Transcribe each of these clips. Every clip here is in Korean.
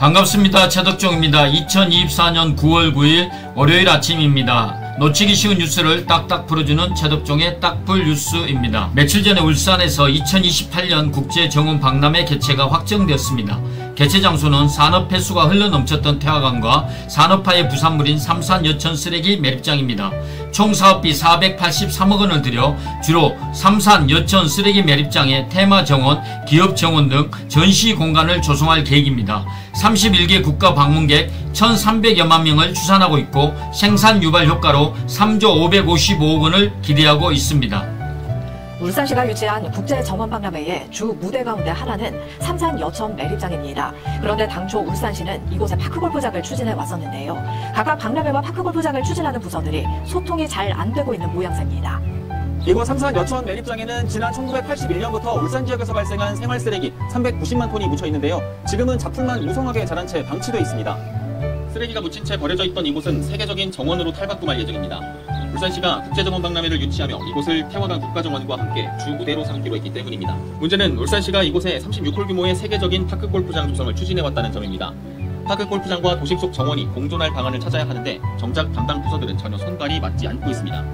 반갑습니다. 최덕종입니다. 2024년 9월 9일 월요일 아침입니다. 놓치기 쉬운 뉴스를 딱딱 풀어주는 최덕종의 딱풀 뉴스입니다. 며칠 전에 울산에서 2028년 국제정원 박람회 개최가 확정되었습니다. 개최 장소는 산업 폐수가 흘러넘쳤던 태화강과 산업화의 부산물인 삼산 여천 쓰레기 매립장입니다. 총 사업비 483억 원을 들여 주로 삼산 여천 쓰레기 매립장에 테마 정원, 기업 정원 등 전시 공간을 조성할 계획입니다. 31개 국가 방문객 1,300여만 명을 추산하고 있고 생산 유발 효과로 3조 555억 원을 기대하고 있습니다. 울산시가 유치한 국제정원박람회의 주 무대 가운데 하나는 삼산 여천 매립장입니다. 그런데 당초 울산시는 이곳에 파크골프장을 추진해 왔었는데요. 각각 박람회와 파크골프장을 추진하는 부서들이 소통이 잘 안 되고 있는 모양새입니다. 이곳 삼산 여천 매립장에는 지난 1981년부터 울산 지역에서 발생한 생활쓰레기 390만 톤이 묻혀 있는데요. 지금은 작품만 무성하게 자란 채 방치되어 있습니다. 쓰레기가 묻힌 채 버려져 있던 이곳은 세계적인 정원으로 탈바꿈할 예정입니다. 울산시가 국제정원 박람회를 유치하며 이곳을 태화강 국가정원과 함께 주 무대로 삼기로 했기 때문입니다. 문제는 울산시가 이곳에 36홀 규모의 세계적인 파크골프장 조성을 추진해왔다는 점입니다. 파크골프장과 도심 속 정원이 공존할 방안을 찾아야 하는데 정작 담당 부서들은 전혀 손발이 맞지 않고 있습니다.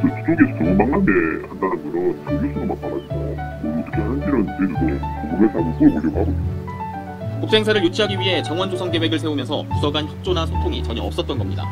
그쪽에서 정원박람회 한다는 거는 정규수만 봐가지고 어떻게 하는지는 저희도 궁금해서 한번 물어보려고 하고 있습니다. 국제행사를 유치하기 위해 정원 조성 계획을 세우면서 부서 간 협조나 소통이 전혀 없었던 겁니다.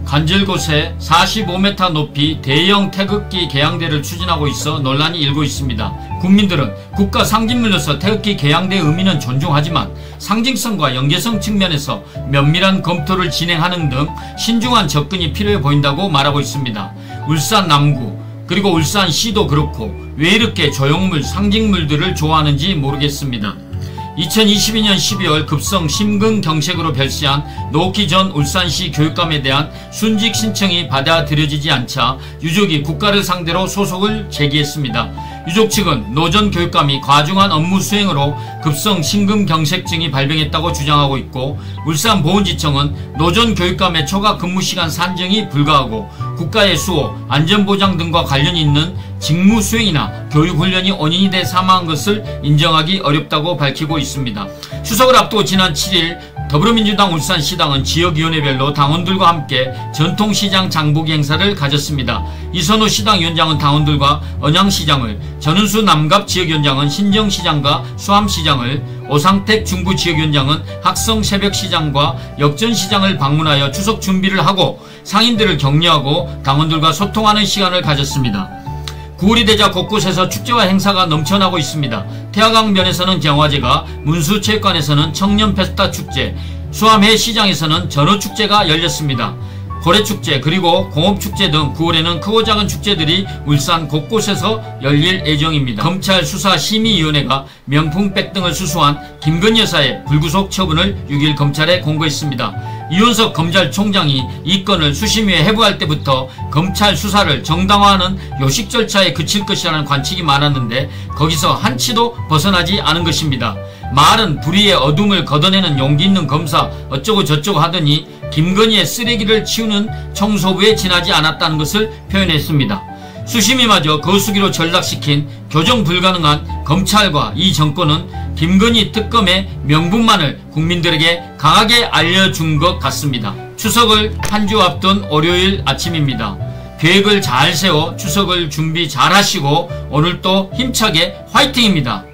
간질곶에 45m 높이 대형 태극기 개양대를 추진하고 있어 논란이 일고 있습니다. 국민들은 국가 상징물로서 태극기 개양대의 의미는 존중하지만 상징성과 연계성 측면에서 면밀한 검토를 진행하는 등 신중한 접근이 필요해 보인다고 말하고 있습니다. 울산 남구 그리고 울산시도 그렇고 왜 이렇게 조형물, 상징물들을 좋아하는지 모르겠습니다. 2022년 12월 급성 심근경색으로 별세한 노키 전 울산시 교육감에 대한 순직 신청이 받아들여지지 않자 유족이 국가를 상대로 소송을 제기했습니다. 유족 측은 노 전 교육감이 과중한 업무 수행으로 급성 심근경색증이 발병했다고 주장하고 있고 울산보훈지청은 노 전 교육감의 초과 근무시간 산정이 불가하고 국가의 수호, 안전보장 등과 관련이 있는 직무수행이나 교육훈련이 원인이 돼 사망한 것을 인정하기 어렵다고 밝히고 있습니다. 추석을 앞두고 지난 7일 더불어민주당 울산시당은 지역위원회별로 당원들과 함께 전통시장 장보기 행사를 가졌습니다. 이선호 시당위원장은 당원들과 언양시장을, 전은수 남갑 지역위원장은 신정시장과 수암시장을, 오상택 중구 지역위원장은 학성 새벽시장과 역전시장을 방문하여 추석 준비를 하고 상인들을 격려하고 당원들과 소통하는 시간을 가졌습니다. 9월이 되자 곳곳에서 축제와 행사가 넘쳐나고 있습니다. 태화강변에서는 경화제가, 문수체육관에서는 청년페스타 축제, 수암해 시장에서는 전어축제가 열렸습니다. 고래축제 그리고 공업축제 등 9월에는 크고 작은 축제들이 울산 곳곳에서 열릴 예정입니다. 검찰 수사심의위원회가 명품백 등을 수수한 김건희 여사의 불구속 처분을 6일 검찰에 공고했습니다. 이윤석 검찰총장이 이 건을 수심위에 회부할 때부터 검찰 수사를 정당화하는 요식 절차에 그칠 것이라는 관측이 많았는데 거기서 한치도 벗어나지 않은 것입니다. 말은 불의의 어둠을 걷어내는 용기 있는 검사 어쩌고 저쩌고 하더니 김건희의 쓰레기를 치우는 청소부에 지나지 않았다는 것을 표현했습니다. 수심위마저 거수기로 전락시킨 교정 불가능한 검찰과 이 정권은 김건희 특검의 명분만을 국민들에게 강하게 알려준 것 같습니다. 추석을 한 주 앞둔 월요일 아침입니다. 계획을 잘 세워 추석을 준비 잘 하시고 오늘도 힘차게 화이팅입니다.